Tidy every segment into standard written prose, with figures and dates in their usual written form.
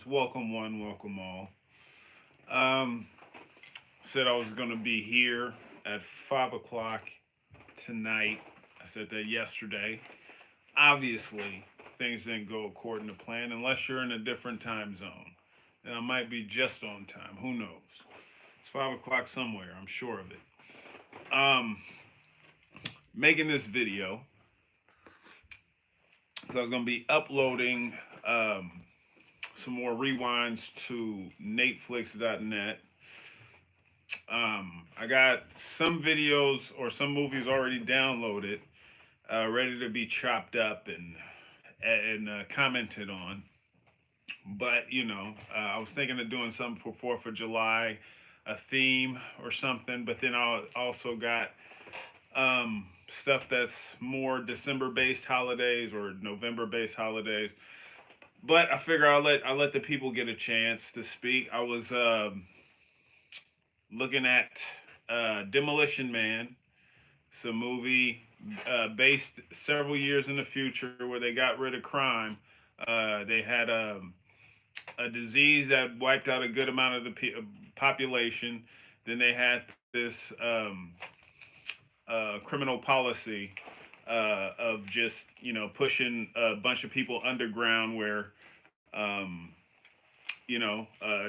Welcome one, welcome all. Um, Said I was gonna be here at 5 o'clock tonight. I said that yesterday. Obviously, things didn't go according to plan unless you're in a different time zone. And I might be just on time. Who knows? It's 5 o'clock somewhere. I'm sure of it. Um, Making this video because I was gonna be uploading some more rewinds to NatesVlogs.net. I got some videos or some movies already downloaded, ready to be chopped up and commented on. But I was thinking of doing something for Fourth of July, a theme or something. But then I also got stuff that's more December-based holidays or November-based holidays. But I figure I'll let the people get a chance to speak. I was looking at Demolition Man. It's a movie based several years in the future where they got rid of crime. They had a disease that wiped out a good amount of the population. Then they had this criminal policy of just pushing a bunch of people underground where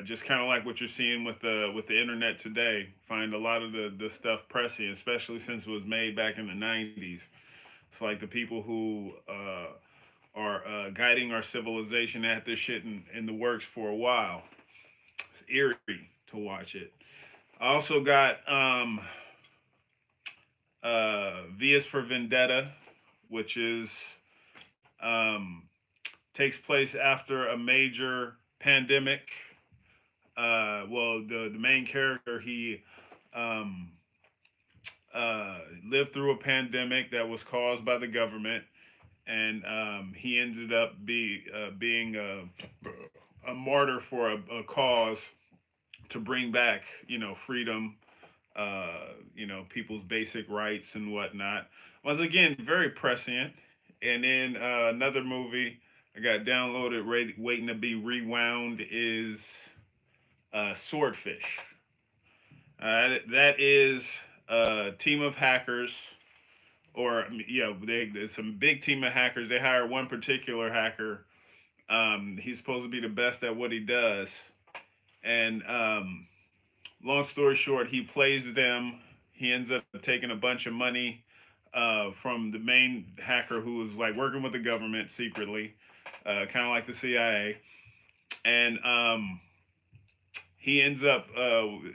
just kind of like what you're seeing with the internet today. Find a lot of the stuff pressing, especially since it was made back in the '90s. It's like the people who are guiding our civilization had this shit in the works for a while. It's eerie to watch it. I also got V is for Vendetta, which is um, takes place after a major pandemic. Well, the main character um, lived through a pandemic that was caused by the government, and he ended up being a martyr for a cause to bring back freedom, people's basic rights and whatnot. Once again, very prescient. And then another movie I got downloaded, waiting to be rewound, is Swordfish. That is a team of hackers, or yeah, there's some big team of hackers. They hire one particular hacker. He's supposed to be the best at what he does, and long story short, he plays them. He ends up taking a bunch of money from the main hacker who was like working with the government secretly, kind of like the CIA, and he ends up.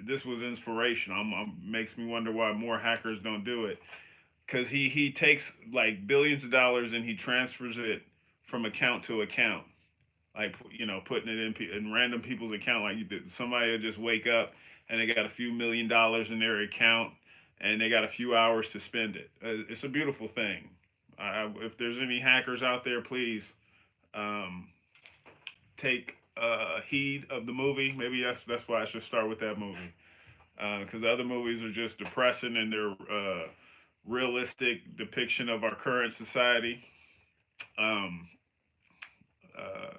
This was inspirational. Makes me wonder why more hackers don't do it. Because he takes like billions of dollars and he transfers it from account to account, like putting it in random people's account. Like somebody will just wake up and they got a few $1 million in their account and they got a few hours to spend it. It's a beautiful thing. If there's any hackers out there, please um, take heed of the movie. Maybe that's why I should start with that movie, because the other movies are just depressing in their realistic depiction of our current society. Um, uh,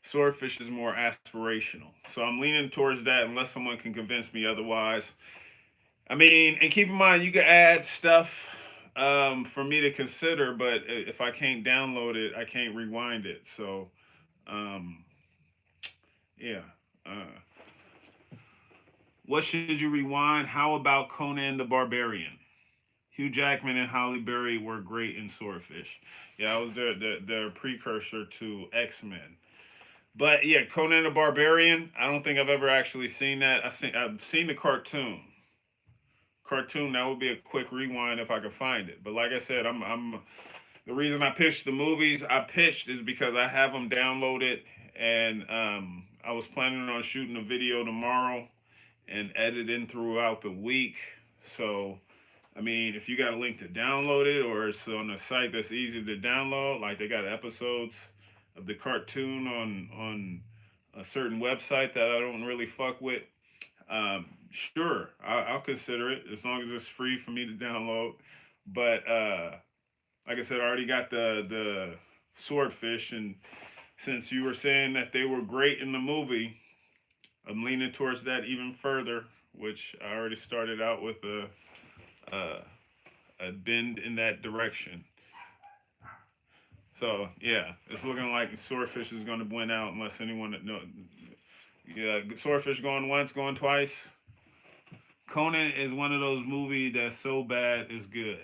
Swordfish is more aspirational, so I'm leaning towards that unless someone can convince me otherwise. I mean, and keep in mind you can add stuff for me to consider, but if I can't download it, I can't rewind it. So um, yeah. Uh, what should you rewind? How about Conan the Barbarian? Hugh Jackman and Halle Berry were great in Swordfish. Yeah, I was their precursor to X-Men. But yeah, Conan the Barbarian. I don't think I've ever actually seen that. I've seen the cartoon. That would be a quick rewind if I could find it. But like I said, I'm the reason I pitched the movies I pitched is because I have them downloaded, and I was planning on shooting a video tomorrow and editing throughout the week. So I mean, if you got a link to download it or it's on a site that's easy to download, like they got episodes of the cartoon on a certain website that I don't really fuck with, sure, I'll consider it as long as it's free for me to download. But like I said, I already got the swordfish, and since you were saying that they were great in the movie, I'm leaning towards that even further, which I already started out with a, a bend in that direction. So yeah, it's looking like Swordfish is going to win out unless anyone that know. Yeah, Swordfish going once, going twice. Conan is one of those movies that's so bad it's good.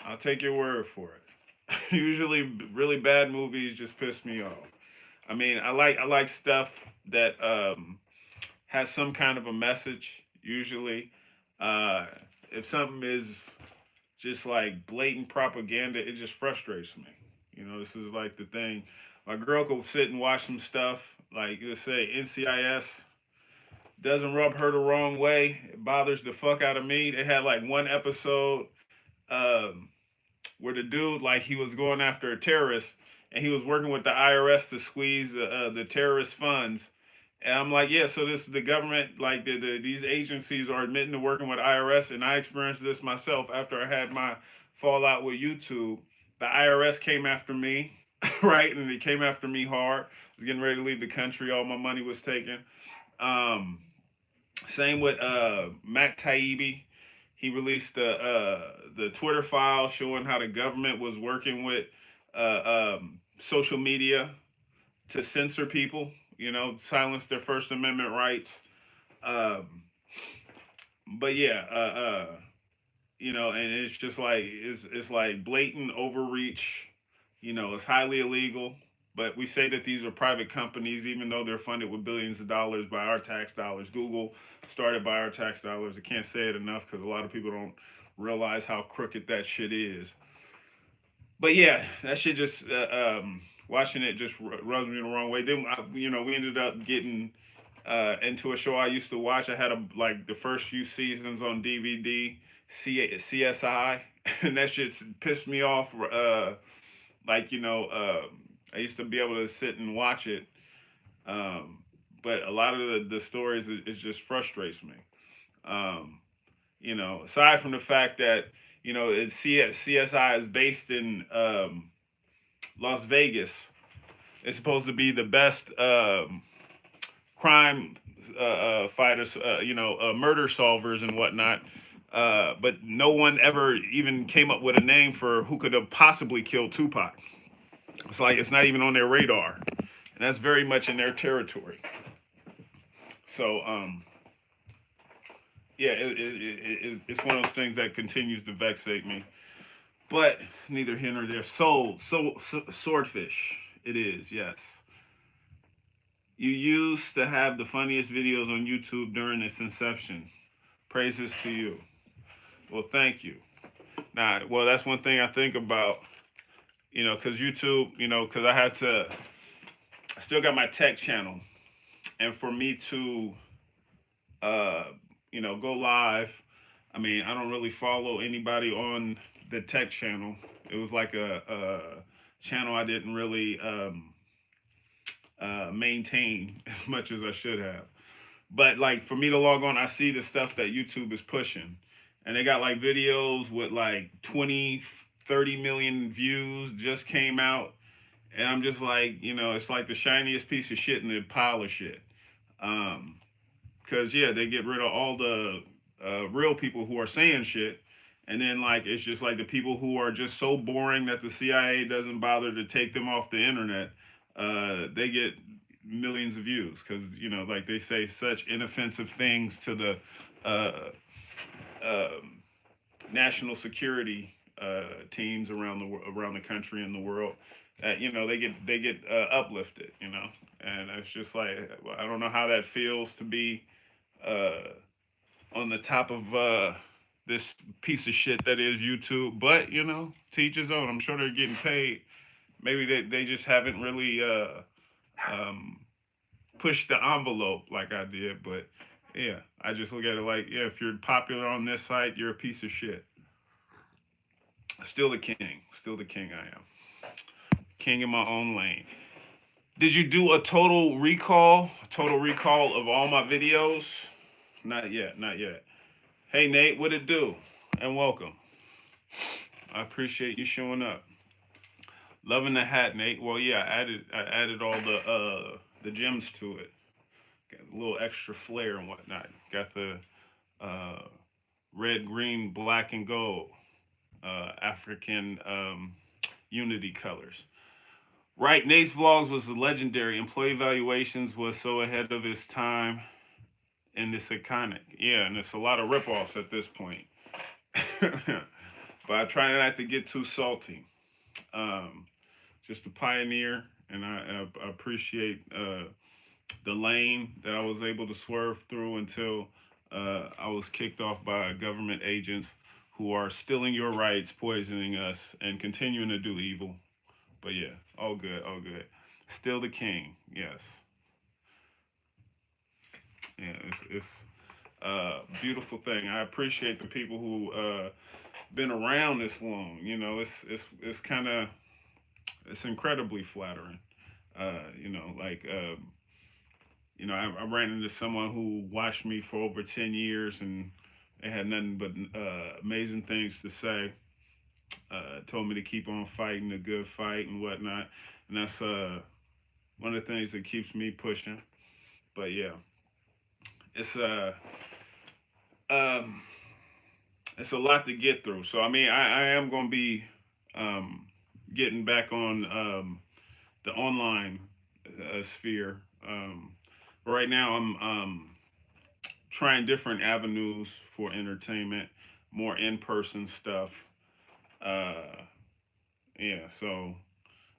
I'll take your word for it. Usually, really bad movies just piss me off. I mean, I like stuff that has some kind of a message. Usually, uh, if something is just like blatant propaganda, it just frustrates me. This is like the thing. My girl could sit and watch some stuff like let's say NCIS doesn't rub her the wrong way. It bothers the fuck out of me. They had like one episode um, where the dude like he was going after a terrorist and he was working with the IRS to squeeze the terrorist funds. And I'm like, yeah, so this the government, like these agencies are admitting to working with IRS, and I experienced this myself after I had my fallout with YouTube. The IRS came after me, right, and they came after me hard. I was getting ready to leave the country. All my money was taken. Um, Same with Mac Taibbi. He released the Twitter file showing how the government was working with social media to censor people, silence their First Amendment rights. Um, but yeah, and it's just like it's like blatant overreach. It's highly illegal. But we say that these are private companies, even though they're funded with billions of dollars by our tax dollars. Google started by our tax dollars. I can't say it enough because a lot of people don't realize how crooked that shit is. But yeah, that shit just watching it just rubs me the wrong way. Then we ended up getting into a show I used to watch. I had like the first few seasons on DVD, CSI, and that shit pissed me off. Like I used to be able to sit and watch it, um, but a lot of the stories it just frustrates me. Um, Aside from the fact that CSI is based in Las Vegas, it's supposed to be the best crime fighters, murder solvers and whatnot. But no one ever even came up with a name for who could have possibly killed Tupac. It's like it's not even on their radar, and that's very much in their territory. So, yeah, it's one of those things that continues to vexate me. But neither here nor there. Swordfish. It is, yes. You used to have the funniest videos on YouTube during its inception. Praises to you. Well, thank you. Well, that's one thing I think about, because YouTube, because I still got my tech channel. And for me to, uh, go live, I mean, I don't really follow anybody on the tech channel. It was like a channel I didn't really maintain as much as I should have. But like for me to log on, I see the stuff that YouTube is pushing. And they got like videos with like 20, 30 million views just came out. And I'm just like, it's like the shiniest piece of shit in the pile of shit. Um, Cause yeah, they get rid of all the real people who are saying shit, and then like it's just like the people who are just so boring that the CIA doesn't bother to take them off the internet. They get millions of views because like they say such inoffensive things to the uh, uh, national security teams around the country and the world. They get uplifted. And it's just like I don't know how that feels to be uh, on the top of this piece of shit that is YouTube. But to each his own. I'm sure they're getting paid. Maybe they just haven't really um, pushed the envelope like I did. But yeah, I just look at it like, yeah, if you're popular on this site, you're a piece of shit. Still the king. Still the king I am. King in my own lane. Did you do a total recall? A total recall of all my videos? Not yet, not yet. Hey Nate, what it do? And welcome. I appreciate you showing up. Loving the hat, Nate. Well, yeah, I added all the gems to it. Got a little extra flair and whatnot. Got the uh, red, green, black, and gold African unity colors. Right, Nate's Vlogs was legendary. Employee evaluations was so ahead of its time, and it's iconic. Yeah, and it's a lot of ripoffs at this point. But I try not to get too salty. Um, just a pioneer, and I appreciate the lane that I was able to swerve through until I was kicked off by government agents who are stealing your rights, poisoning us, and continuing to do evil. But yeah, all good, all good. Still the king, yes. Yeah, it's beautiful thing. I appreciate the people who been around this long. You know, it's kind of it's incredibly flattering. Like I ran into someone who watched me for over 10 years and they had nothing but amazing things to say. Told me to keep on fighting a good fight and whatnot, and that's one of the things that keeps me pushing. But yeah, it's um, it's a lot to get through. So I mean, I am going to be um, getting back on the online sphere. Right now, I'm trying different avenues for entertainment, more in-person stuff. Uh, yeah. So,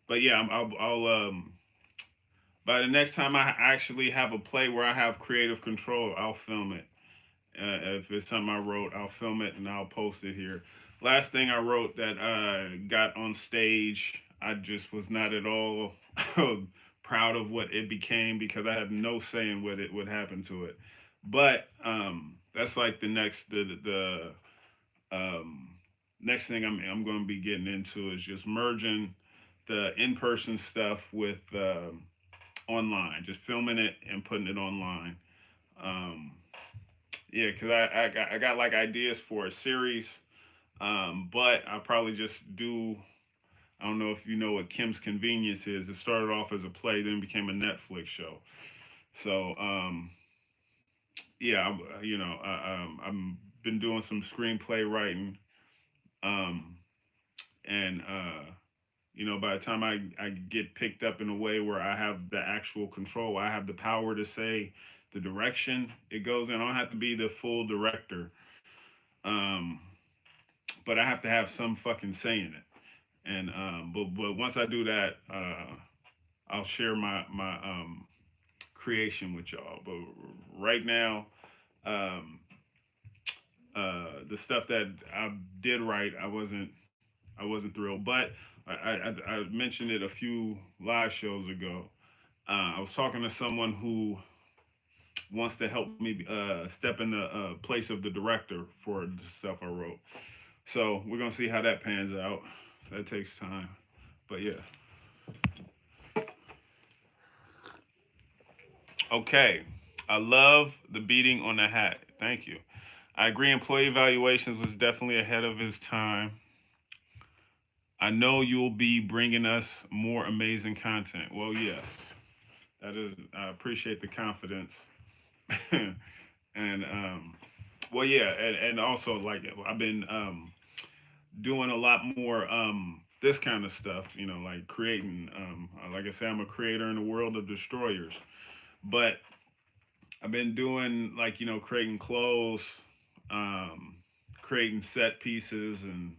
but yeah, I'll by the next time I actually have a play where I have creative control, I'll film it. If it's something I wrote, I'll film it and I'll post it here. Last thing I wrote that got on stage, I just was not at all proud of what it became because I have no say in what it would happen to it. But that's like the next thing I'm going to be getting into is just merging the in person stuff with online, just filming it and putting it online. Um, yeah, because I got like ideas for a series, but I'll probably just do. I don't know if you know what Kim's Convenience is. It started off as a play, then became a Netflix show. So yeah, I've been doing some screenplay writing, um, and by the time I get picked up in a way where I have the actual control, I have the power to say the direction it goes in. I don't have to be the full director, um, but I have to have some fucking say in it. And but once I do that, I'll share my creation with y'all. But right now, um, the stuff that I did write, I wasn't thrilled. But I mentioned it a few live shows ago. I was talking to someone who wants to help me step in the place of the director for the stuff I wrote. So we're gonna see how that pans out. That takes time, but yeah. Okay, I love the beating on the hat. Thank you. I agree. Employee evaluations was definitely ahead of his time. I know you'll be bringing us more amazing content. Well, yes, that is. I appreciate the confidence, and well, yeah, and also like I've been doing a lot more this kind of stuff. Like creating. Like I say, I'm a creator in the world of destroyers, but I've been doing like creating clothes, um, creating set pieces and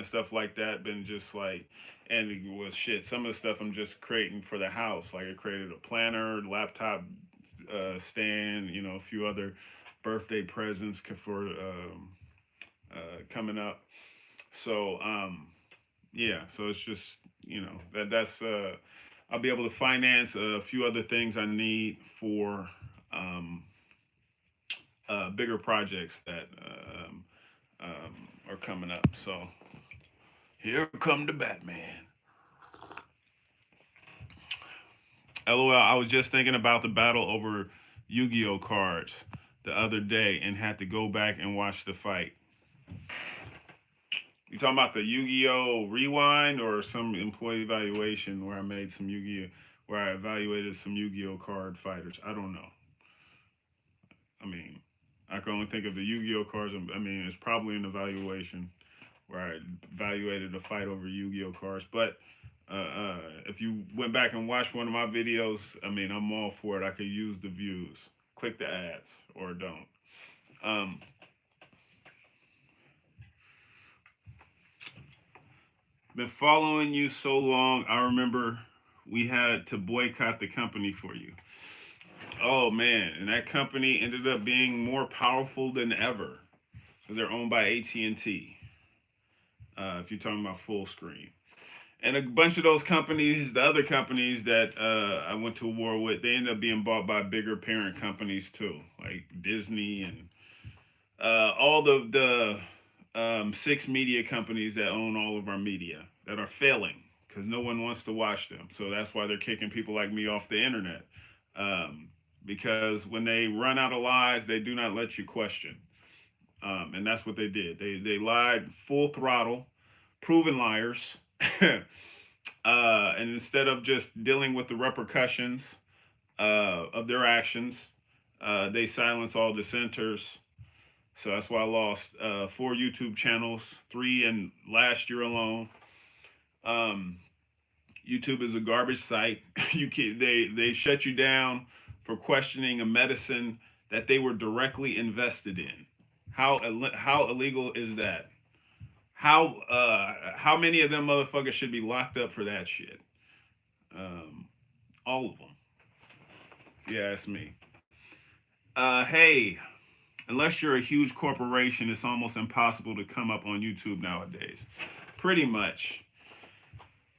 stuff like that. Been just like and it was shit. Some of the stuff I'm just creating for the house. Like I created a planner, laptop stand, a few other birthday presents for coming up. So yeah, so it's just that's I'll be able to finance a few other things I need for um, bigger projects that are coming up. So here come the Batman. LOL. I was just thinking about the battle over Yu-Gi-Oh cards the other day and had to go back and watch the fight. You talking about the Yu-Gi-Oh Rewind or some employee evaluation where I made some Yu-Gi-Oh, where I evaluated some Yu-Gi-Oh card fighters? I don't know. I mean, I can only think of the Yu-Gi-Oh cards. I mean, it's probably an evaluation where I evaluated a fight over Yu-Gi-Oh cards. But if you went back and watched one of my videos, I mean, I'm all for it. I could use the views. Click the ads or don't. Um, been following you so long. I remember we had to boycott the company for you. Oh man, and that company ended up being more powerful than ever because they're owned by AT&T. If you're talking about full screen, and a bunch of those companies, the other companies that I went to war with, they ended up being bought by bigger parent companies too, like Disney and all the six media companies that own all of our media that are failing because no one wants to watch them. So that's why they're kicking people like me off the internet. Um, because when they run out of lies, they do not let you question. And that's what they did. They lied full throttle, proven liars. And instead of just dealing with the repercussions of their actions, they silence all dissenters. So that's why I lost four YouTube channels, three in last year alone. Um, YouTube is a garbage site. They shut you down for questioning a medicine that they were directly invested in. How illegal is that? How many of them motherfuckers should be locked up for that shit? Um, all of them. Yeah, that's me. Hey, unless you're a huge corporation, it's almost impossible to come up on YouTube nowadays. Pretty much.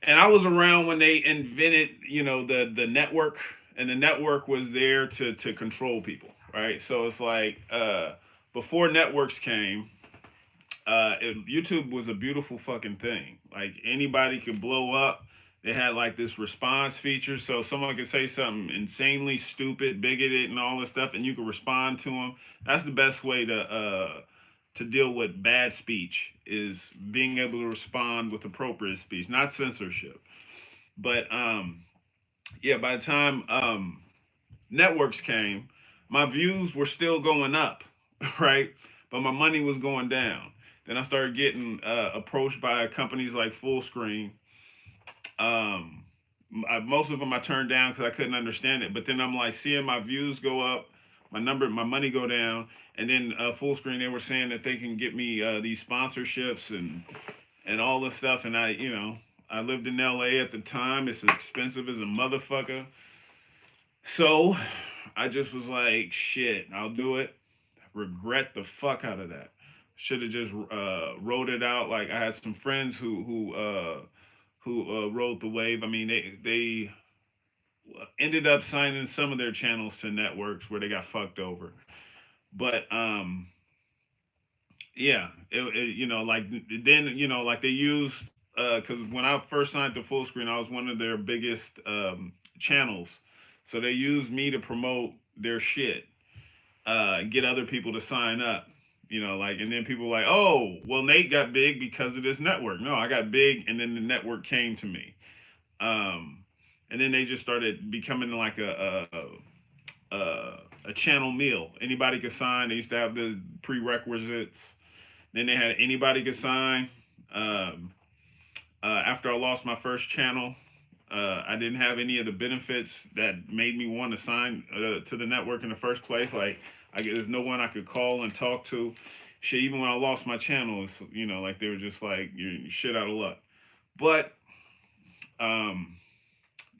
And I was around when they invented, the network, and the network was there to control people, right? So it's like before networks came, YouTube was a beautiful fucking thing. Like anybody could blow up. They had like this response feature, so someone could say something insanely stupid, bigoted, and all this stuff, and you could respond to them. That's the best way to deal with bad speech is being able to respond with appropriate speech, not censorship. But yeah, by the time networks came, my views were still going up, right? But my money was going down. Then I started getting approached by companies like Full Screen. Um, Most of them I turned down because I couldn't understand it. But then I'm like seeing my views go up, my money go down, and then Full Screen they were saying that they can get me these sponsorships and all this stuff. And I lived in LA at the time. It's expensive as a motherfucker. So I just was like, shit, I'll do it. Regret the fuck out of that. Should have just wrote it out. Like I had some friends who rode the wave. I mean, they ended up signing some of their channels to networks where they got fucked over. But yeah, like then like they used because when I first signed to Full Screen, I was one of their biggest channels, so they used me to promote their shit, get other people to sign up. Like, and then people were like, oh, well, Nate got big because of this network. No, I got big, and then the network came to me. Um, and then they just started becoming like a channel meal. Anybody could sign. They used to have the prerequisites. Then they had anybody could sign. Um, After I lost my first channel, I didn't have any of the benefits that made me want to sign to the network in the first place. Like, there's no one I could call and talk to. Shit, even when I lost my channel, it's, like they were just like, you're shit out of luck. But um,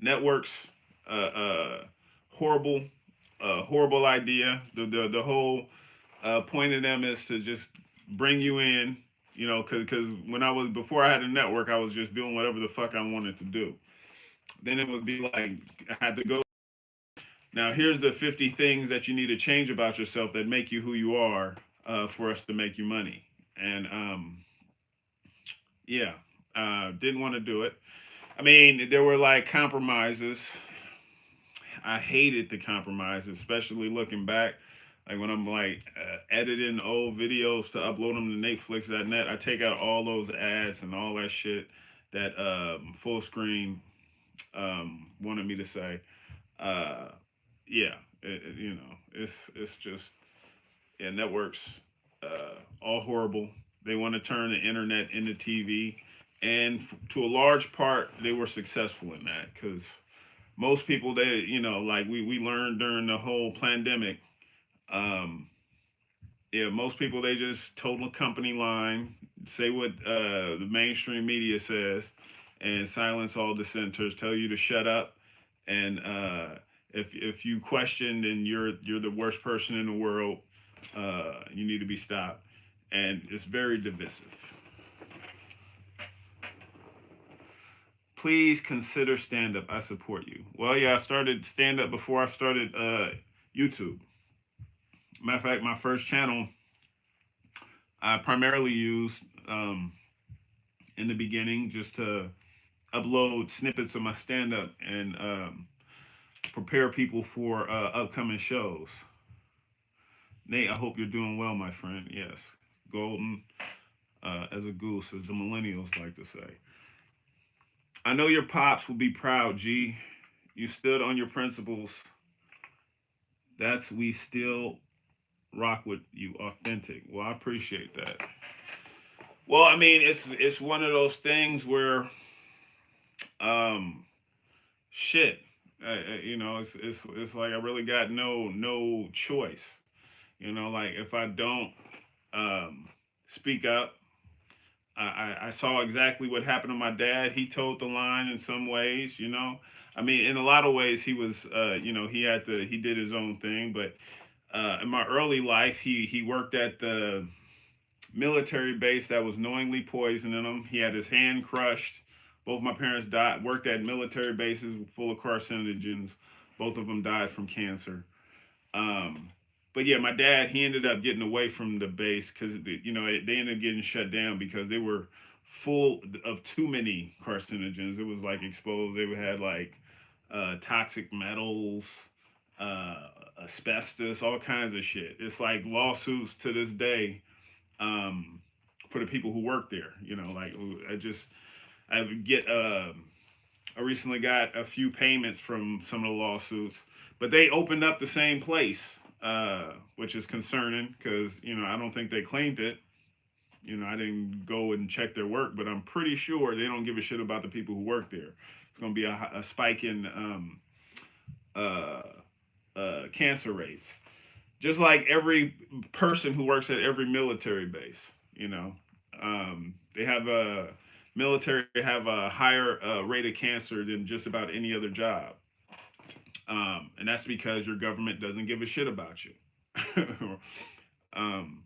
networks, uh, uh, horrible, horrible idea. The whole point of them is to just bring you in, because when I was before I had a network, I was just doing whatever the fuck I wanted to do. Then it would be like I had to go. Now here's the 50 things that you need to change about yourself that make you who you are for us to make you money. And yeah, didn't want to do it. I mean, there were like compromises. I hated the compromises, especially looking back. Like when I'm like editing old videos to upload them to Netflix.net, I take out all those ads and all that shit that full screen wanted me to say. Uh, yeah, it's just yeah, networks all horrible. They want to turn the internet into TV, and to a large part, they were successful in that because most people they like we learned during the whole pandemic. Um, yeah, most people they just total company line, say what the mainstream media says, and silence all dissenters. Tell you to shut up, and if you question, then you're the worst person in the world. You need to be stopped, and it's very divisive. Please consider stand up. I support you. Well, yeah, I started stand up before I started YouTube. Matter of fact, my first channel I primarily used in the beginning just to upload snippets of my stand up and prepare people for upcoming shows. Nate, I hope you're doing well, my friend. Yes, golden as a goose, as the millennials like to say. I know your pops will be proud, G. You stood on your principles. That's we still rock with you, authentic. Well, I appreciate that. Well, I mean, it's one of those things where, um, shit, it's like I really got no choice. Like if I don't speak up, I saw exactly what happened to my dad. He told the line in some ways. I mean, in a lot of ways, he was, he did his own thing. But in my early life, he worked at the military base that was knowingly poisoning him. He had his hand crushed. Both my parents died. Worked at military bases full of carcinogens. Both of them died from cancer. Um, but yeah, my dad he ended up getting away from the base because they ended up getting shut down because they were full of too many carcinogens. It was like exposed. They had like toxic metals, uh, asbestos, all kinds of shit. It's like lawsuits to this day um, for the people who work there. Like I get I recently got a few payments from some of the lawsuits, but they opened up the same place, which is concerning because I don't think they claimed it. I didn't go and check their work, but I'm pretty sure they don't give a shit about the people who work there. It's going to be a spike in uh, cancer rates, just like every person who works at every military base. They have a military have a higher rate of cancer than just about any other job, and that's because your government doesn't give a shit about you. um,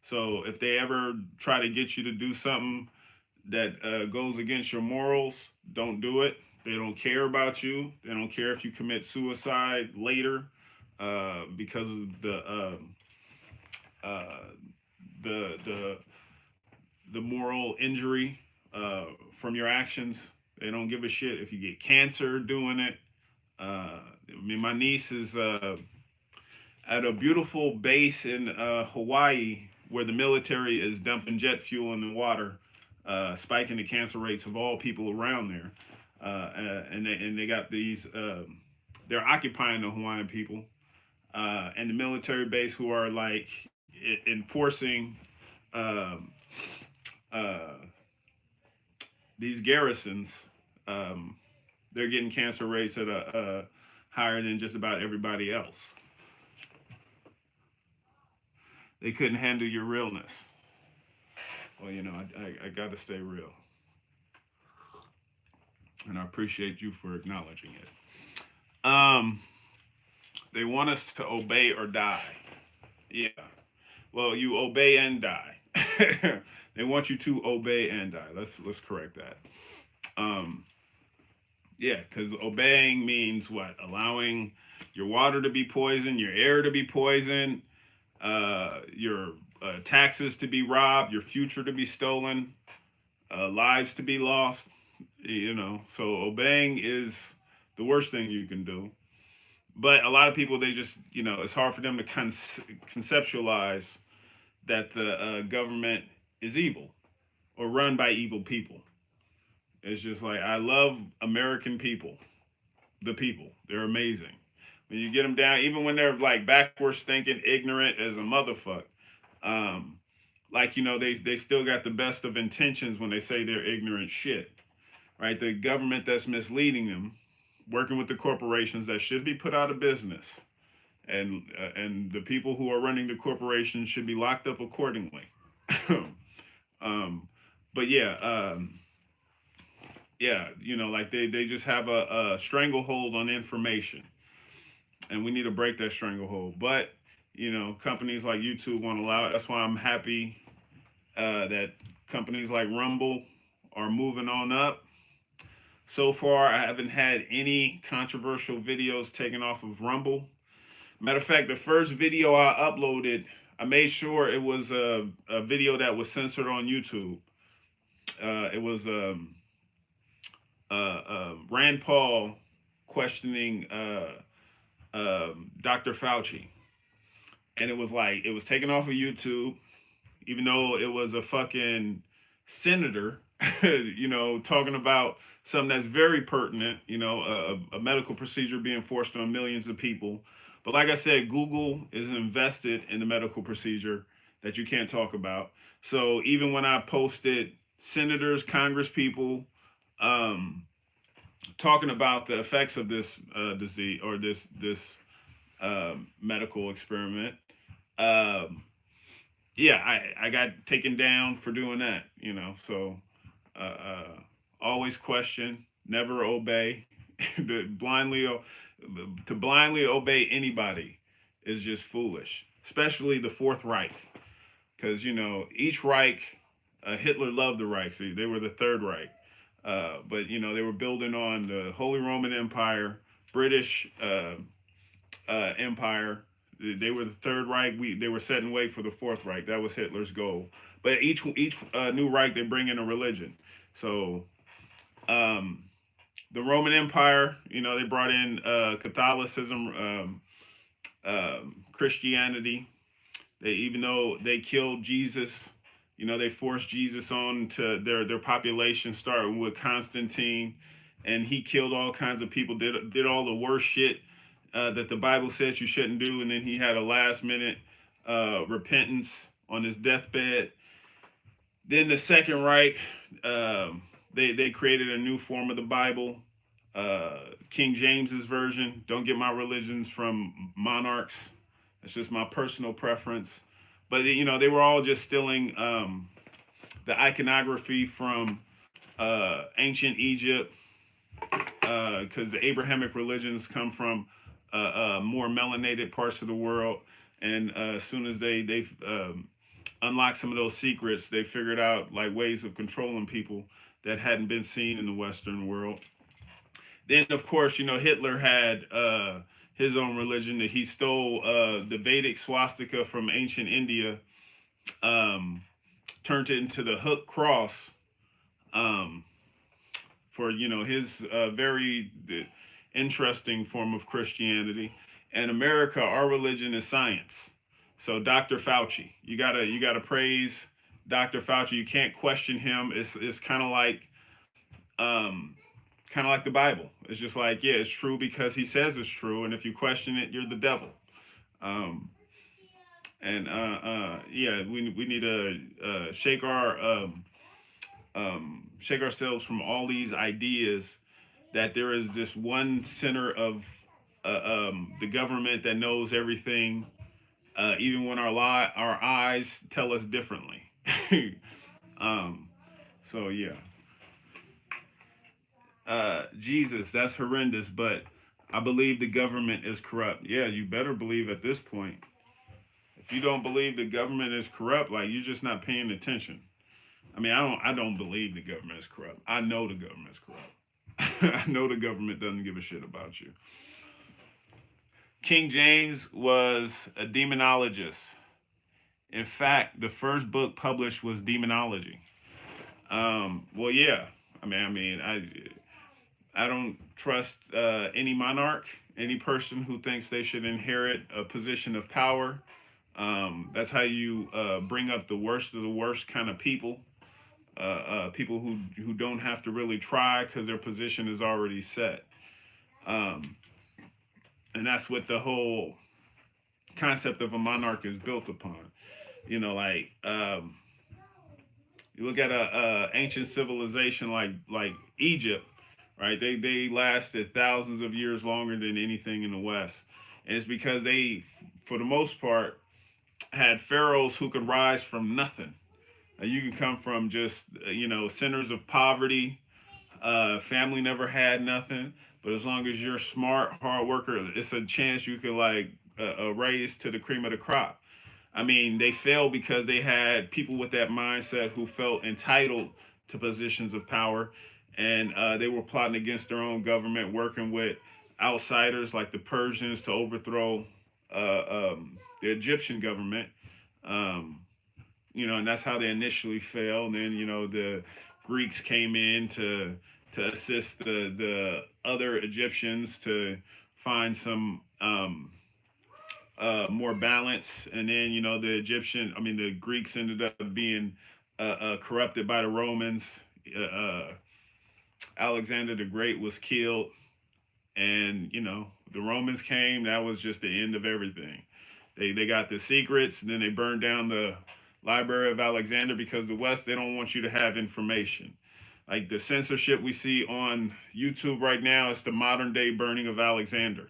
so if they ever try to get you to do something that goes against your morals, don't do it. They don't care about you. They don't care if you commit suicide later because of uh, the the moral injury from your actions. They don't give a shit if you get cancer doing it. I mean, my niece is at a beautiful base in Hawaii where the military is dumping jet fuel in the water, spiking the cancer rates of all people around there. And they got these. They're occupying the Hawaiian people and the military base who are like enforcing um, uh, these garrisons. Um, they're getting cancer rates at a higher than just about everybody else. They couldn't handle your realness. Well, I got to stay real, and I appreciate you for acknowledging it. They want us to obey or die. Yeah. Well, you obey and die. They want you to obey and die. Let's correct that. Um, yeah, because obeying means what? Allowing your water to be poisoned, your air to be poisoned, your taxes to be robbed, your future to be stolen, lives to be lost. So obeying is the worst thing you can do. But a lot of people, they just, it's hard for them to conceptualize that the government is evil or run by evil people. It's just like, I love American people, the people. They're amazing. When you get them down, even when they're like backwards thinking, ignorant as a motherfucker, um, like, they still got the best of intentions when they say they're ignorant shit, right? The government that's misleading them, working with the corporations that should be put out of business, and the people who are running the corporations should be locked up accordingly. um, but yeah, yeah, like they just have a stranglehold on information, and we need to break that stranglehold. But companies like YouTube won't allow it. That's why I'm happy that companies like Rumble are moving on up. So far, I haven't had any controversial videos taken off of Rumble. Matter of fact, the first video I uploaded, I made sure it was a video that was censored on YouTube. It was Rand Paul questioning Dr. Fauci. And it was taken off of YouTube, even though it was a fucking senator, talking about something that's very pertinent, a medical procedure being forced on millions of people. But like I said, Google is invested in the medical procedure that you can't talk about. So even when I posted senators, Congress people, um, talking about the effects of this disease or this medical experiment, um, yeah, I got taken down for doing that, So uh, uh, always question, never obey. to blindly to blindly obey anybody is just foolish, especially the Fourth Reich, because each Reich, Hitler loved the Reich. See, they were the Third Reich, but they were building on the Holy Roman Empire, British Empire. They were the Third Reich. They were setting way for the Fourth Reich. That was Hitler's goal. But each new Reich, they bring in a religion. So um, the Roman Empire, they brought in Catholicism, Christianity. They, even though they killed Jesus, they forced Jesus on to their population, starting with Constantine, and he killed all kinds of people. Did all the worst shit that the Bible says you shouldn't do, and then he had a last minute repentance on his deathbed. Then the Second Reich, they created a new form of the Bible, King James's version. Don't get my religions from monarchs. It's just my personal preference. But they were all just stealing the iconography from ancient Egypt, because the Abrahamic religions come from more melanated parts of the world. And as soon as they've unlocked some of those secrets, they figured out like ways of controlling people that hadn't been seen in the Western world. Then, of course, Hitler had his own religion. That he stole the Vedic swastika from ancient India, um, turned it into the hook cross, um, for his very interesting form of Christianity. And America, our religion is science. So Dr. Fauci, you gotta praise Dr. Fauci. You can't question him. It's um, kind of like the Bible. It's just like, yeah, it's true because he says it's true, and if you question it, you're the devil. Um, and yeah, we need to shake ourselves from all these ideas that there is this one center of the government that knows everything, even when our eyes tell us differently. um, so yeah, Jesus, that's horrendous, but I believe the government is corrupt. Yeah, you better believe at this point. If you don't believe the government is corrupt, like you're just not paying attention. I mean, I don't believe the government is corrupt. I know the government is corrupt. I know the government doesn't give a shit about you. King James was a demonologist. In fact, the first book published was demonology. Well, yeah. I mean, I don't trust any monarch, any person who thinks they should inherit a position of power. That's how you bring up the worst of the worst kind of people. People who don't have to really try because their position is already set. Um, and that's what the whole concept of a monarch is built upon. Like you look at a ancient civilization like Egypt, right? They lasted thousands of years longer than anything in the West, and it's because they, for the most part, had pharaohs who could rise from nothing. You can come from just centers of poverty. Family never had nothing, but as long as you're smart, hard worker, it's a chance you can like raise to the cream of the crop. I mean, they failed because they had people with that mindset who felt entitled to positions of power, and they were plotting against their own government, working with outsiders like the Persians to overthrow the Egyptian government. Um, and that's how they initially fell. And then the Greeks came in to assist the other Egyptians to find some more balance. And then the Greeks ended up being corrupted by the Romans. Alexander the Great was killed, and the Romans came. That was just the end of everything. They got the secrets, and then they burned down the Library of Alexander because the West, they don't want you to have information. Like the censorship we see on YouTube right now is the modern day burning of Alexander.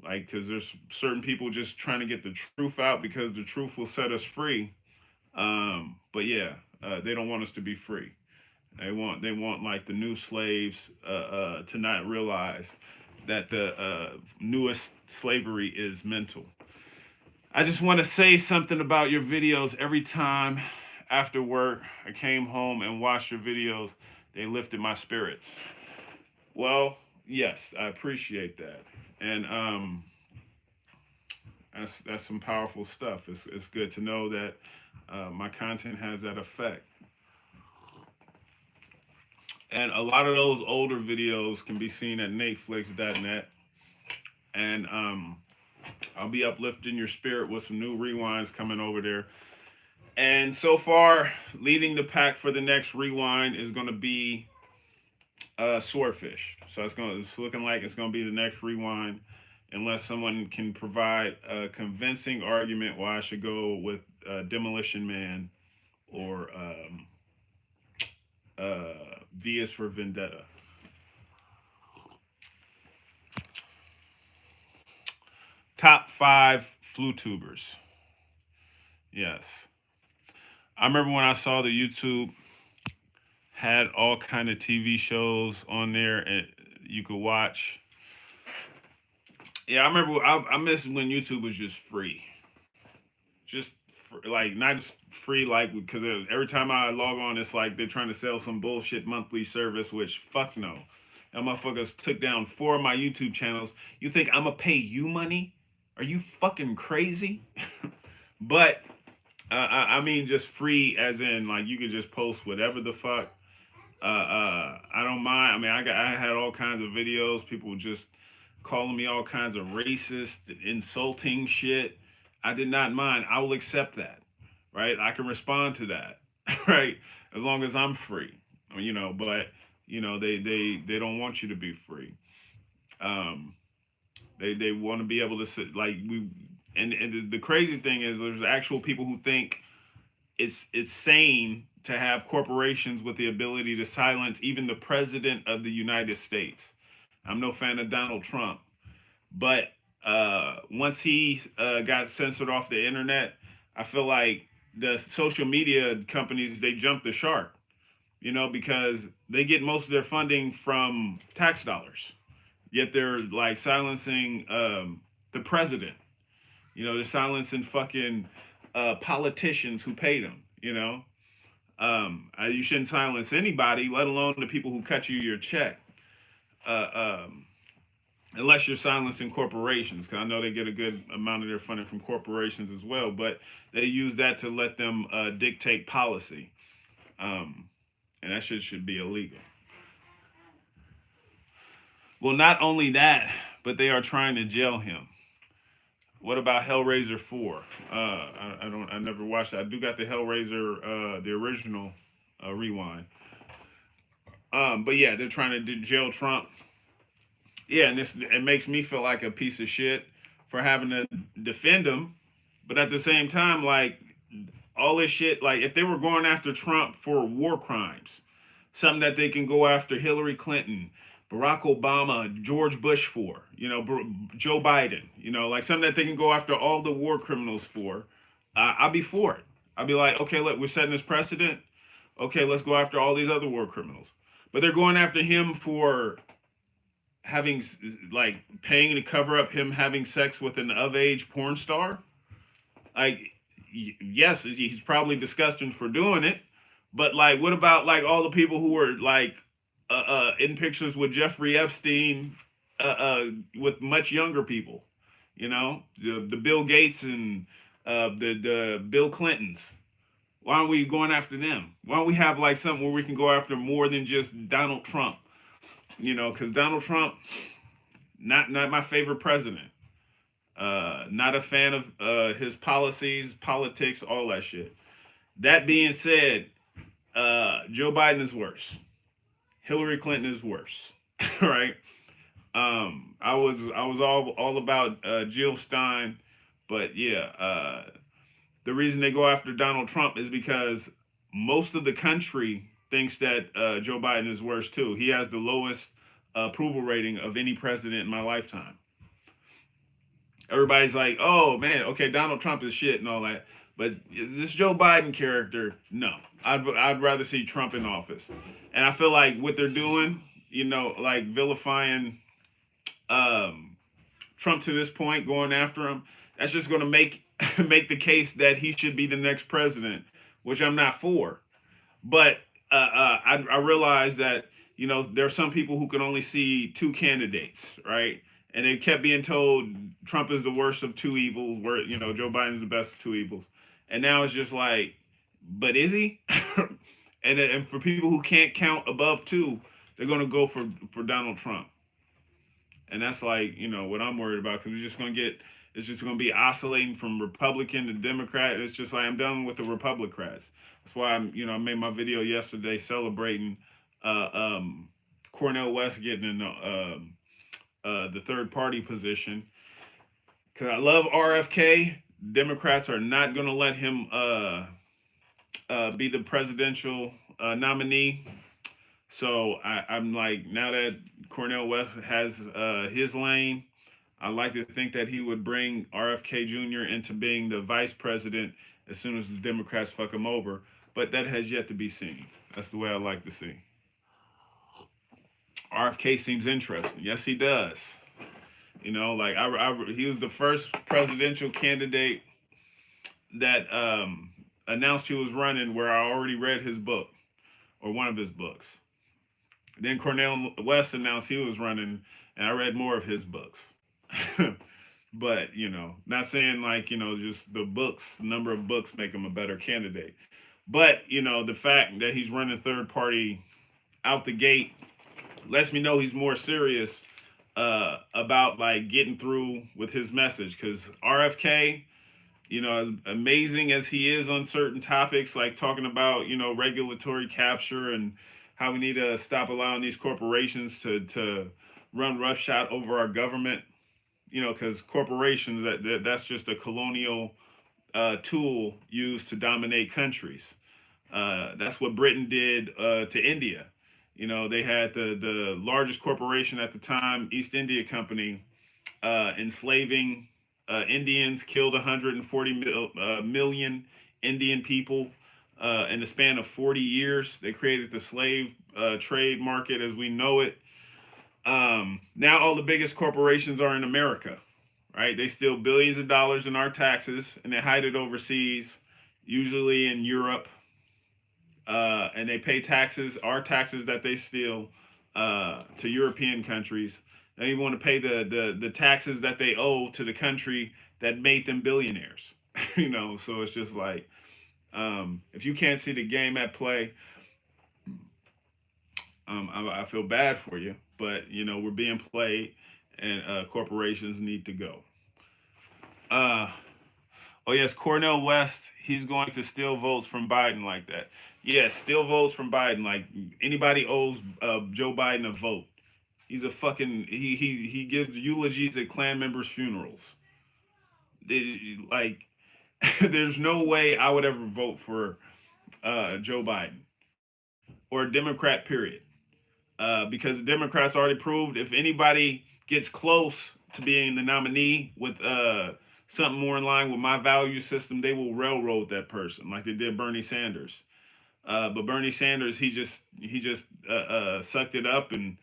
Like because there's certain people just trying to get the truth out because the truth will set us free. But yeah, they don't want us to be free. They want like the new slaves to not realize that the newest slavery is mental. I just want to say something about your videos. Every time after work, I came home and watched your videos. They lifted my spirits. Well, yes, I appreciate that, and that's some powerful stuff. It's good to know that my content has that effect. And a lot of those older videos can be seen at NatesVlogs.net, and I'll be uplifting your spirit with some new rewinds coming over there. And so far, leading the pack for the next rewind is going to be Swordfish. So it's looking like it's going to be the next rewind, unless someone can provide a convincing argument why I should go with Demolition Man or V is for Vendetta. Top 5 FluTubers. Yes. I remember when I saw the YouTube had all kind of TV shows on there and you could watch. Yeah, I remember I miss when YouTube was just free. Just like not just free like because every time I log on it's like they're trying to sell some bullshit monthly service, which fuck no. That motherfuckers took down 4 of my YouTube channels. You think I'm gonna pay you money? Are you fucking crazy? But I mean, just free, as in like you could just post whatever the fuck. I don't mind. I mean, I had all kinds of videos. People just calling me all kinds of racist, insulting shit. I did not mind. I will accept that, right? I can respond to that, right? As long as I'm free, But they don't want you to be free. Um, they want to be able to sit like we. And the crazy thing is, there's actual people who think it's sane to have corporations with the ability to silence even the president of the United States. I'm no fan of Donald Trump, but once he got censored off the internet, I feel like the social media companies they jumped the shark, because they get most of their funding from tax dollars. Yet they're like silencing the president. They're silencing fucking politicians who paid them. You shouldn't silence anybody, let alone the people who cut you your check, uh, um, unless you're silencing corporations. Because I know they get a good amount of their funding from corporations as well, but they use that to let them dictate policy, and that shit should be illegal. Well, not only that, but they are trying to jail him. What about Hellraiser 4? I don't. I never watched it. I do got the Hellraiser, the original, rewind. But yeah, they're trying to jail Trump. Yeah, and this it makes me feel like a piece of shit for having to defend him. But at the same time, like all this shit, like if they were going after Trump for war crimes, something that they can go after Hillary Clinton, Barack Obama, George Bush for, Joe Biden, like something that they can go after all the war criminals for, I'll be for it. I'll be like, okay, look, we're setting this precedent. Okay, let's go after all these other war criminals. But they're going after him for having, like, paying to cover up him having sex with an of age porn star. Like, yes, he's probably disgusting for doing it, but like, what about like all the people who were like in pictures with Jeffrey Epstein, with much younger people, the Bill Gates and the Bill Clintons. Why aren't we going after them? Why don't we have like something where we can go after more than just Donald Trump? Because Donald Trump, not my favorite president. Not a fan of his policies, politics, all that shit. That being said, Joe Biden is worse. Hillary Clinton is worse. Right? I was all about Jill Stein, but yeah, the reason they go after Donald Trump is because most of the country thinks that Joe Biden is worse too. He has the lowest approval rating of any president in my lifetime. Everybody's like, "Oh man, okay, Donald Trump is shit and all that," but this Joe Biden character, no, I'd rather see Trump in office. And I feel like what they're doing, like vilifying um, Trump to this point, going after him, that's just going to make make the case that he should be the next president, which I'm not for. But I realize that there are some people who can only see two candidates, right? And they kept being told Trump is the worst of two evils, where Joe Biden's the best of two evils, and now it's just like, but is he? And for people who can't count above two, they're gonna go for Donald Trump, and that's like what I'm worried about because it's just gonna be oscillating from Republican to Democrat. It's just like I'm done with the Republicrats. That's why I made my video yesterday celebrating uh, um, Cornel West getting in the third party position because I love RFK. Democrats are not gonna let him be the presidential nominee. So I'm like, now that Cornel West has his lane, I like to think that he would bring RFK Jr. into being the vice president as soon as the Democrats fuck him over. But that has yet to be seen. That's the way I like to see. RFK seems interesting. Yes, he does. Like he was the first presidential candidate that announced he was running where I already read his book or one of his books. Then Cornel West announced he was running, and I read more of his books. But not saying like just the books, number of books make him a better candidate. But the fact that he's running third party out the gate lets me know he's more serious about like getting through with his message. Because RFK, as amazing as he is on certain topics, like talking about regulatory capture and how we need to stop allowing these corporations to run roughshod over our government. Because corporations that's just a colonial tool used to dominate countries. That's what Britain did to India. They had the largest corporation at the time, East India Company, enslaving Indians, killed 140 million Indian people in the span of 40 years. They created the slave trade market as we know it. Now all the biggest corporations are in America, right? They steal billions of dollars in our taxes and they hide it overseas, usually in Europe. And they pay taxes, our taxes that they steal, to European countries. They even want to pay the taxes that they owe to the country that made them billionaires. So it's just like, if you can't see the game at play, I feel bad for you. but we're being played, and corporations need to go. Uh, oh yes, Cornell West. He's going to steal votes from Biden like that. Yes, steal votes from Biden. Like anybody owes Joe Biden a vote. He's a fucking he gives eulogies at Klan members' funerals. Like, there's no way I would ever vote for Joe Biden or a Democrat. Period. Because the Democrats already proved if anybody gets close to being the nominee with something more in line with my value system, they will railroad that person like they did Bernie Sanders. But Bernie Sanders, he just sucked it up and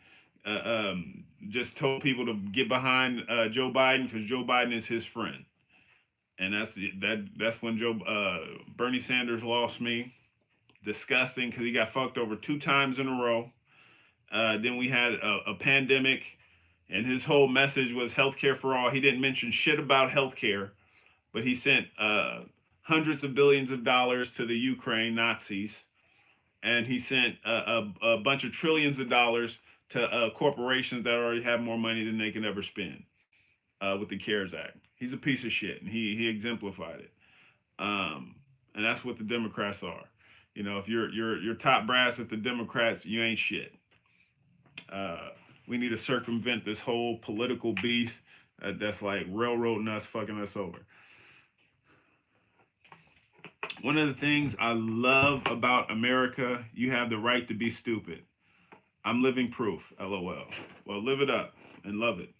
just told people to get behind Joe Biden because Joe Biden is his friend, and that's when Joe Bernie Sanders lost me. Disgusting because he got fucked over 2 times in a row. Then we had a pandemic, and his whole message was healthcare for all. He didn't mention shit about healthcare, but he sent hundreds of billions of dollars to the Ukraine Nazis, and he sent a bunch of trillions of dollars to corporations that already have more money than they can ever spend with the CARES Act. He's a piece of shit, and he exemplified it. Um, and that's what the Democrats are. If you're top brass at the Democrats, you ain't shit. Uh, we need to circumvent this whole political beast that's like railroading us, fucking us over. One of the things I love about America, you have the right to be stupid. I'm living proof, LOL. Well, live it up and love it.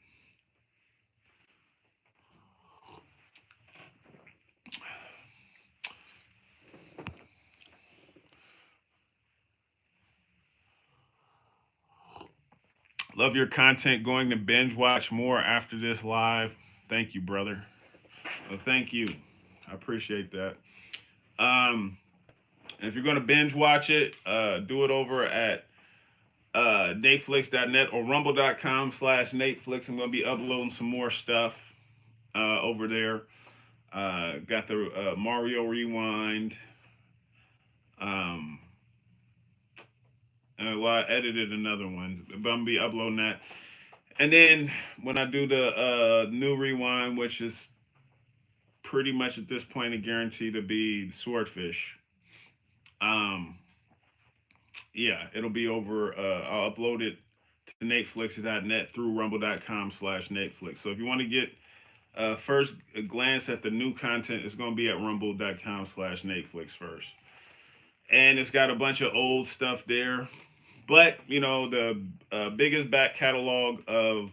Love your content. Going to binge watch more after this live. Thank you, brother. Well, thank you. I appreciate that. Um, and if you're going to binge watch it, do it over at Neteflix.net or rumble.com/Neteflix. I'm going to be uploading some more stuff over there. Got the Mario Rewind. Um, well, I edited another one, but I'm going to be uploading that. And then when I do the new rewind, which is pretty much at this point a guarantee to be Swordfish, um, yeah, it'll be over. I'll upload it to Neteflix.net through rumble.com/Netflix. So if you want to get first a glance at the new content, it's going to be at rumble.com/Netflix first. And it's got a bunch of old stuff there. But, the biggest back catalog of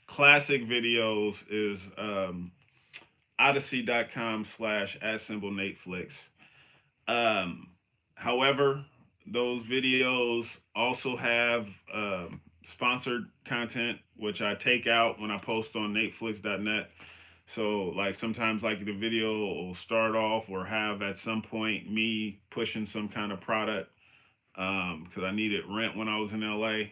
classic videos is odyssey.com/@Netflix. Um, However, those videos also have sponsored content, which I take out when I post on Netflix.net. So, like, sometimes, like, the video will start off or have at some point me pushing some kind of product because I needed rent when I was in LA.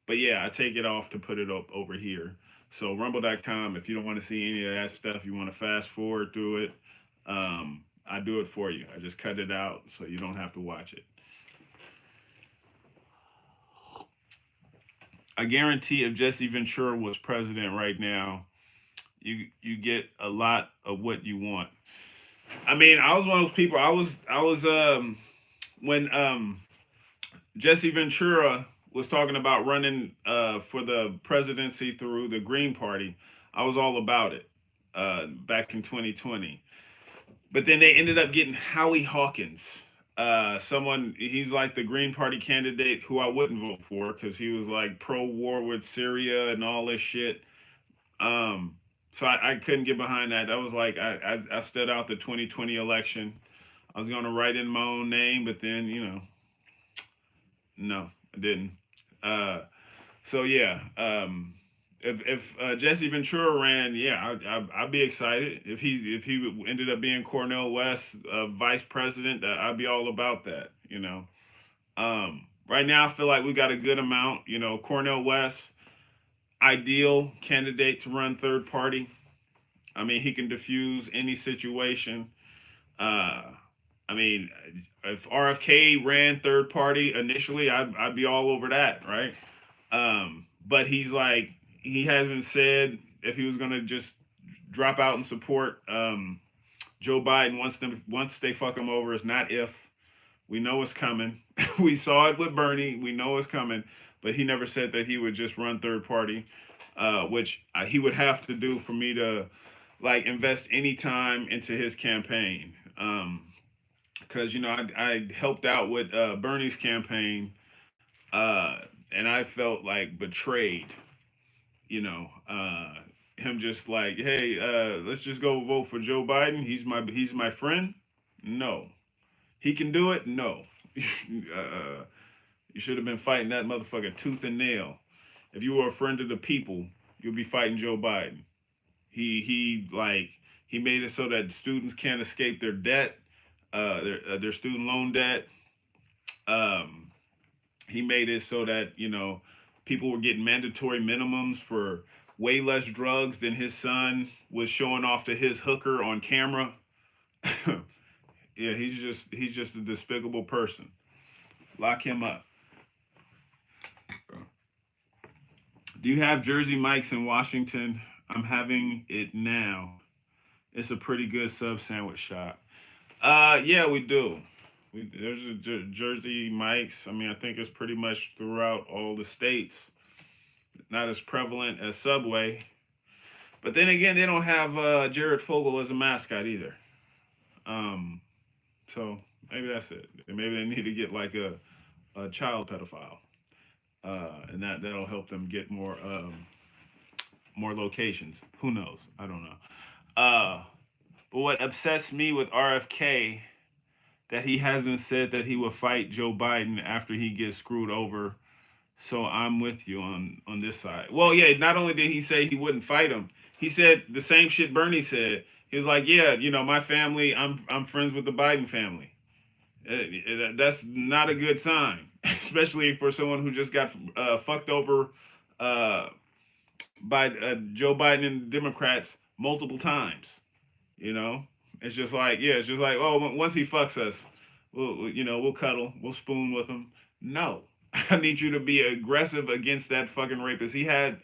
But yeah, I take it off to put it up over here. So rumble.com, if you don't want to see any of that stuff, you want to fast forward through it, I do it for you. I just cut it out so you don't have to watch it. I guarantee if Jesse Ventura was president right now, you get a lot of what you want. I mean, I was one of those people. I was when Jesse Ventura was talking about running for the presidency through the Green Party. I was all about it back in 2020. But then they ended up getting Howie Hawkins. Someone, he's like the Green Party candidate who I wouldn't vote for because he was like pro war with Syria and all this shit. Um, so I couldn't get behind that. That was like, I stood out the 2020 election. I was going to write in my own name, but then, no, I didn't. Uh, so yeah, if Jesse Ventura ran, yeah, I'd be excited. If he ended up being Cornell West vice president, I'd be all about that. Right now I feel like we got a good amount. Cornell West, ideal candidate to run third party. I mean, he can diffuse any situation. Uh, I mean, if RFK ran third party initially, I'd be all over that, right? But he's like, he hasn't said if he was gonna just drop out and support Joe Biden once they fuck him over. It's not if. We know it's coming. We saw it with Bernie. We know it's coming. But he never said that he would just run third party, which he would have to do for me to like invest any time into his campaign. Because I helped out with Bernie's campaign, and I felt like betrayed. You know, him just like, hey, let's just go vote for Joe Biden. He's my friend. No, he can do it. No, you should have been fighting that motherfucker tooth and nail. If you were a friend of the people, you'll be fighting Joe Biden. He made it so that students can't escape their debt, their student loan debt. Um, he made it so that people were getting mandatory minimums for way less drugs than his son was showing off to his hooker on camera. Yeah, he's just a despicable person. Lock him up. Do you have Jersey Mike's in Washington? I'm having it now. It's a pretty good sub sandwich shop. Yeah, we do. There's a Jersey Mike's. I mean, I think it's pretty much throughout all the states. Not as prevalent as Subway, but then again, they don't have Jared Fogle as a mascot either. Um, so maybe that's it. Maybe they need to get like a child pedophile, and that'll help them get more locations. Who knows? I don't know. Uh, but what upsets me with RFK that he hasn't said that he will fight Joe Biden after he gets screwed over. So I'm with you on this side. Well, yeah. Not only did he say he wouldn't fight him, he said the same shit Bernie said. He was like, "Yeah, my family. I'm friends with the Biden family." That's not a good sign, especially for someone who just got fucked over uh, by Joe Biden and the Democrats multiple times. You know, it's just like, oh, once he fucks us, we'll cuddle, we'll spoon with him. No, I need you to be aggressive against that fucking rapist. He had,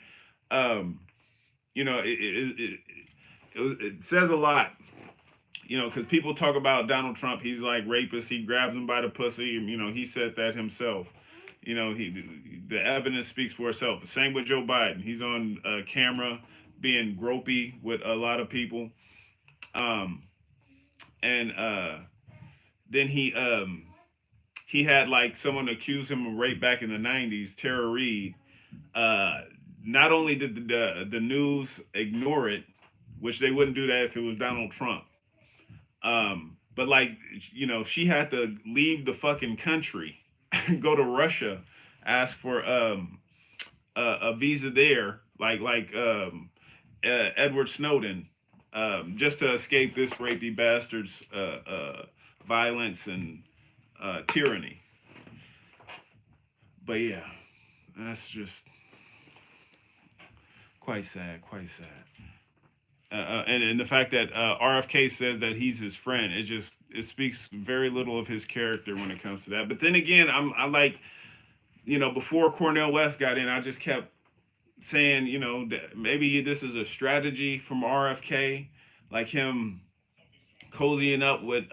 um, it says a lot, because people talk about Donald Trump. He's like rapist. He grabs him by the pussy. And, he said that himself. The evidence speaks for itself. Same with Joe Biden. He's on camera being gropey with a lot of people. Um, and then he had like someone accuse him of rape back in the '90s. Tara Reid. Uh, Not only did the news ignore it, which they wouldn't do that if it was Donald Trump. But like she had to leave the fucking country, go to Russia, ask for a visa there, Edward Snowden, just to escape this rapey bastard's violence and tyranny. But yeah, that's just quite sad, quite sad. And the fact that RFK says that he's his friend, it speaks very little of his character when it comes to that. But then again, I like before Cornel West got in, I just kept saying that maybe this is a strategy from RFK, like him cozying up with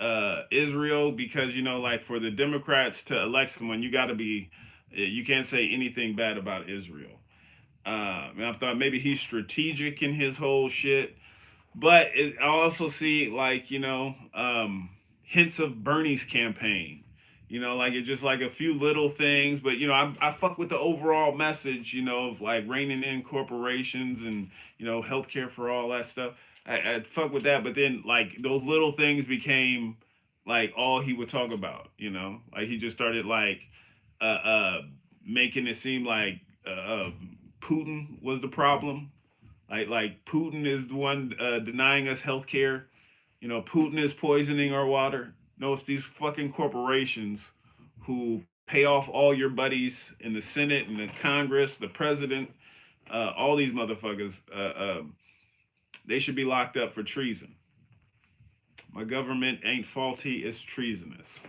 Israel, because like for the Democrats to elect someone, you can't say anything bad about Israel. And I thought maybe he's strategic in his whole shit, but I also see like hints of Bernie's campaign. Like it's just like a few little things, but I fuck with the overall message, of like reining in corporations and healthcare for all that stuff. I fuck with that, but then like those little things became like all he would talk about. Like he just started like uh, uh making it seem like Putin was the problem. Like Putin is the one denying us health care. Putin is poisoning our water. No, it's these fucking corporations who pay off all your buddies in the Senate and the Congress, the president, all these motherfuckers. They should be locked up for treason. My government ain't faulty, it's treasonous.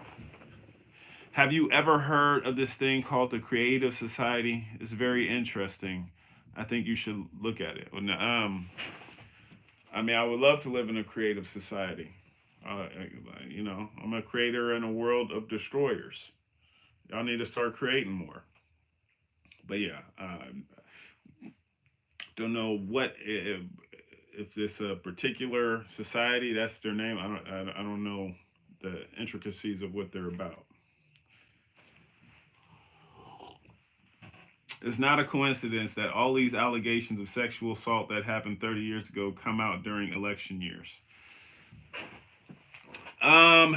Have you ever heard of this thing called the Creative Society? It's very interesting. I think you should look at it. I mean, I would love to live in a creative society. Uh, you know, I'm a creator in a world of destroyers. Y'all need to start creating more. But yeah, don't know what if it's a particular society. That's their name. I don't know the intricacies of what they're about. It's not a coincidence that all these allegations of sexual assault that happened 30 years ago come out during election years. Um,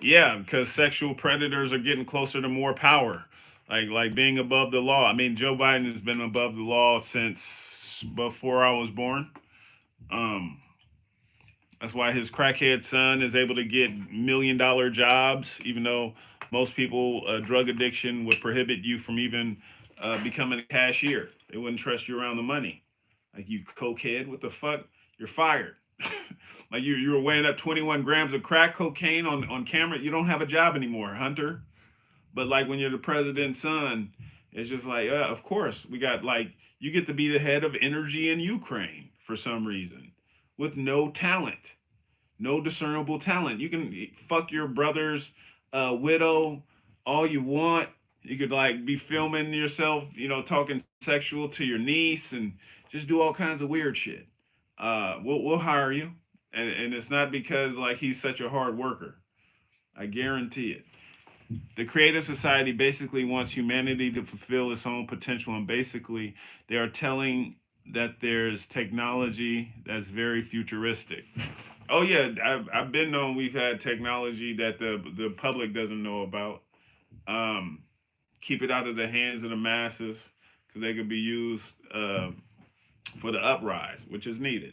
yeah, because sexual predators are getting closer to more power, like being above the law. I mean, Joe Biden has been above the law since before I was born. Um, that's why his crackhead son is able to get $1 million jobs, even though most people, drug addiction would prohibit you from even becoming a cashier. They wouldn't trust you around the money. Like, you cokehead, what the fuck? You're fired. Like, you were weighing up 21 grams of crack cocaine on camera. You don't have a job anymore, Hunter. But like when you're the president's son, it's just like, of course, we got like, you get to be the head of energy in Ukraine for some reason with no talent, no discernible talent. You can fuck your brother's widow all you want. You could like be filming yourself, you know, talking sexual to your niece and just do all kinds of weird shit. We'll hire you, and it's not because like he's such a hard worker. I guarantee it. The Creative Society basically wants humanity to fulfill its own potential, and basically they are telling that there's technology that's very futuristic. Oh yeah, I've been known we've had technology that the public doesn't know about. Um, Keep it out of the hands of the masses because they could be used for the uprise, which is needed.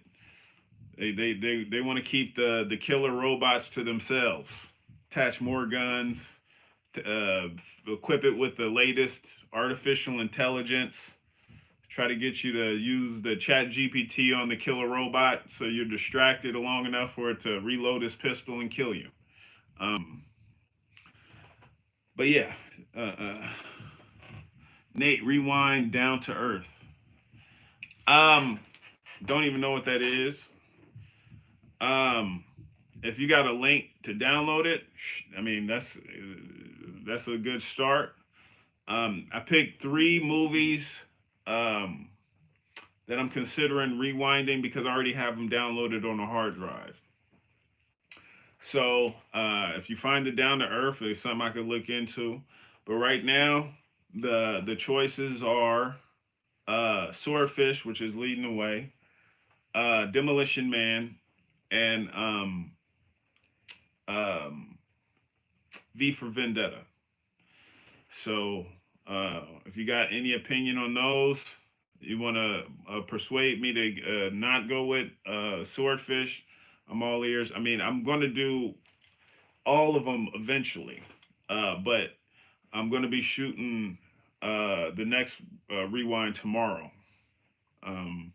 They want to keep the killer robots to themselves, attach more guns, uh, equip it with the latest artificial intelligence, try to get you to use the chat GPT on the killer robot so you're distracted long enough for it to reload his pistol and kill you. Um, but yeah, uh, uh, Nate, rewind down to earth. Um, don't even know what that is. Um, if you got a link to download it, I mean that's a good start. I picked three movies um, that I'm considering rewinding because I already have them downloaded on a hard drive. So if you find it down to earth, it's something I could look into. But right now, the choices are Swordfish, which is leading the way, Demolition Man, and um, V for Vendetta. So if you got any opinion on those, you want to persuade me to not go with Swordfish, I'm all ears. I mean, I'm going to do all of them eventually, but I'm going to be shooting the next rewind tomorrow. Um,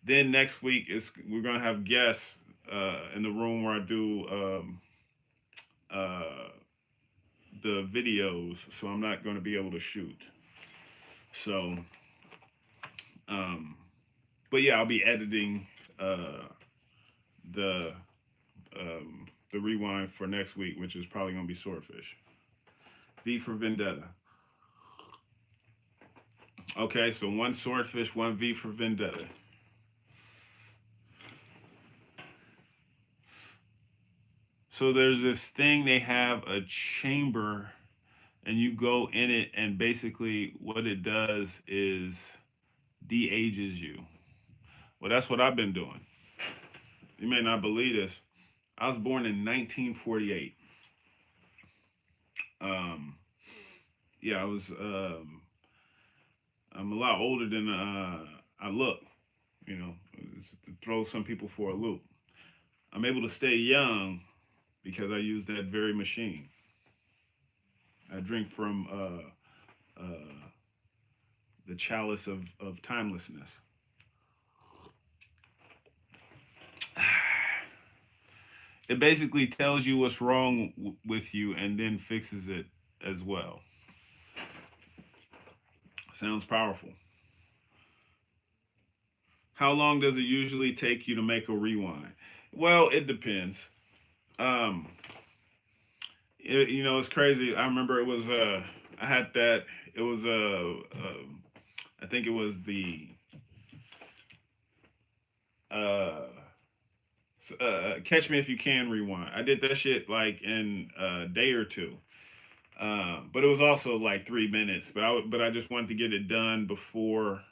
then next week is we're going to have guests in the room where I do uh, the videos, so I'm not going to be able to shoot. So, um, but yeah, I'll be editing uh, the the rewind for next week, which is probably going to be Swordfish. V for Vendetta. Okay, so one Swordfish, one V for Vendetta. So there's this thing they have a chamber, and you go in it, and basically what it does is de-ages you. Well, that's what I've been doing. You may not believe this. I was born in 1948. Um, yeah, I'm a lot older than I look. You know, to throw some people for a loop. I'm able to stay young because I use that very machine. I drink from the chalice of timelessness. It basically tells you what's wrong with you and then fixes it as well. Sounds powerful. How long does it usually take you to make a rewind? Well, it depends. Um, it's crazy. I remember it was I had that. It was I think it was the uh, Catch Me If You Can rewind. I did that shit like in a day or two. But it was also like 3 minutes. But I just wanted to get it done before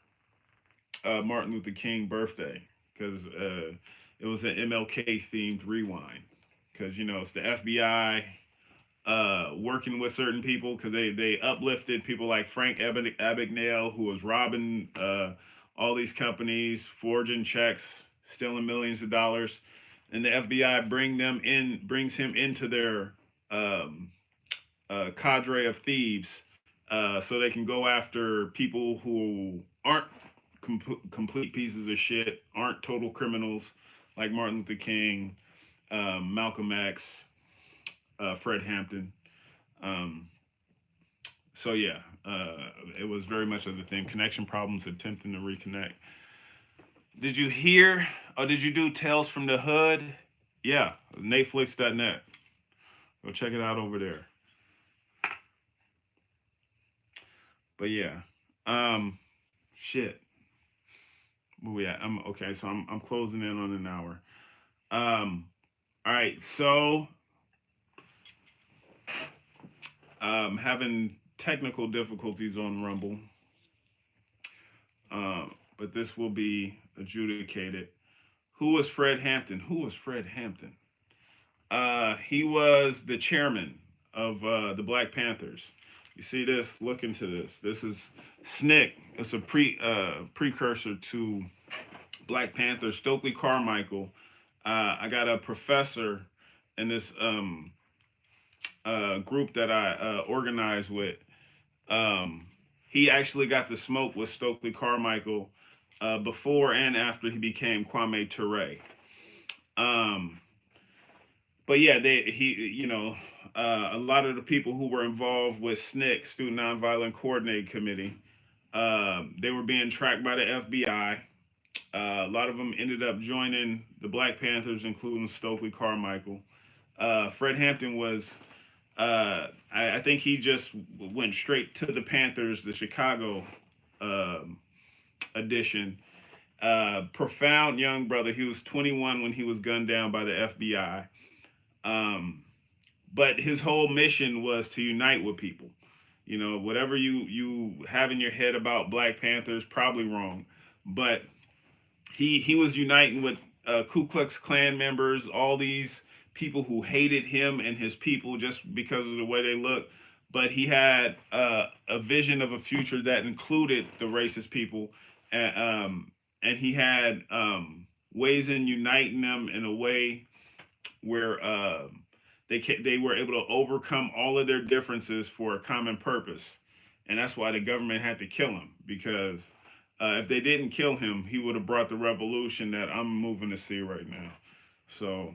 Martin Luther King birthday because it was an MLK themed rewind because it's the FBI working with certain people because they uplifted people like Frank Abagnale, who was robbing all these companies, forging checks, stealing millions of dollars, and the FBI brings him into their um, cadre of thieves, so they can go after people who aren't complete pieces of shit, aren't total criminals like Martin Luther King, Malcolm X, Fred Hampton. Um, so yeah, it was very much of the thing. Connection problems, attempting to reconnect. Did you hear or did you do Tales from the Hood? Yeah, NatesVlogs.net. Go check it out over there. But yeah, shit. Where we at? I'm okay. So I'm closing in on an hour. All right. So having technical difficulties on Rumble, but this will be adjudicated. Who was Fred Hampton? Who was Fred Hampton? He was the chairman of the Black Panthers. You see this? Look into this. This is SNCC. It's a precursor to Black Panther. Stokely Carmichael. I got a professor in this group that I organized with. Um, he actually got to smoke with Stokely Carmichael before and after he became Kwame Ture. Um, but yeah, a lot of the people who were involved with SNCC, Student Nonviolent Coordinating Committee, they were being tracked by the FBI. A lot of them ended up joining the Black Panthers, including Stokely Carmichael. Fred Hampton was, I think he just went straight to the Panthers, the Chicago um edition. Profound young brother. He was 21 when he was gunned down by the FBI. Um, but his whole mission was to unite with people. Whatever you have in your head about Black Panthers, probably wrong, but he was uniting with Ku Klux Klan members, all these people who hated him and his people just because of the way they looked. But he had a vision of a future that included the racist people, and he had ways in uniting them in a way where they were able to overcome all of their differences for a common purpose, and that's why the government had to kill him because if they didn't kill him, he would have brought the revolution that I'm moving to see right now. So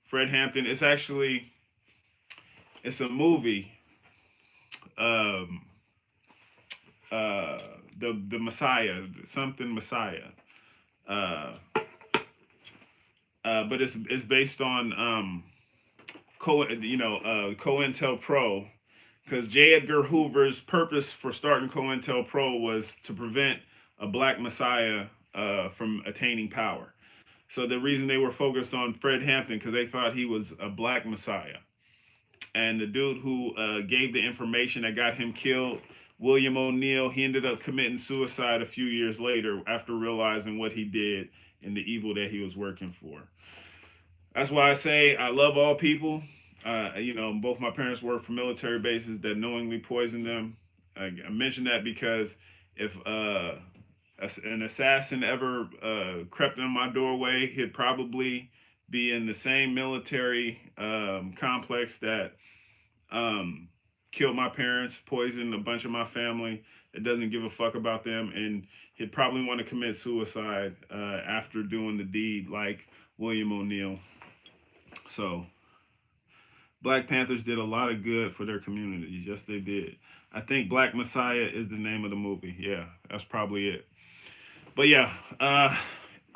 Fred Hampton, it's a movie, um, uh, the Messiah, something Messiah, uh, but it's based on COINTELPRO, because J. Edgar Hoover's purpose for starting COINTELPRO was to prevent a black messiah from attaining power. So the reason they were focused on Fred Hampton because they thought he was a black messiah, and the dude who gave the information that got him killed, William O'Neill, he ended up committing suicide a few years later after realizing what he did and the evil that he was working for. That's why I say I love all people. Both my parents worked for military bases that knowingly poisoned them. I mention that because if an assassin ever crept in my doorway, he'd probably be in the same military complex that um, killed my parents, poisoned a bunch of my family. That doesn't give a fuck about them, and he'd probably want to commit suicide after doing the deed, like William O'Neill. So Black Panthers did a lot of good for their communities. Yes, they did. I think Black Messiah is the name of the movie. Yeah, that's probably it. But yeah,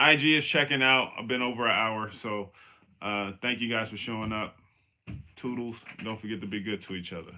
IG is checking out. I've been over an hour, so thank you guys for showing up. Toodles. Don't forget to be good to each other.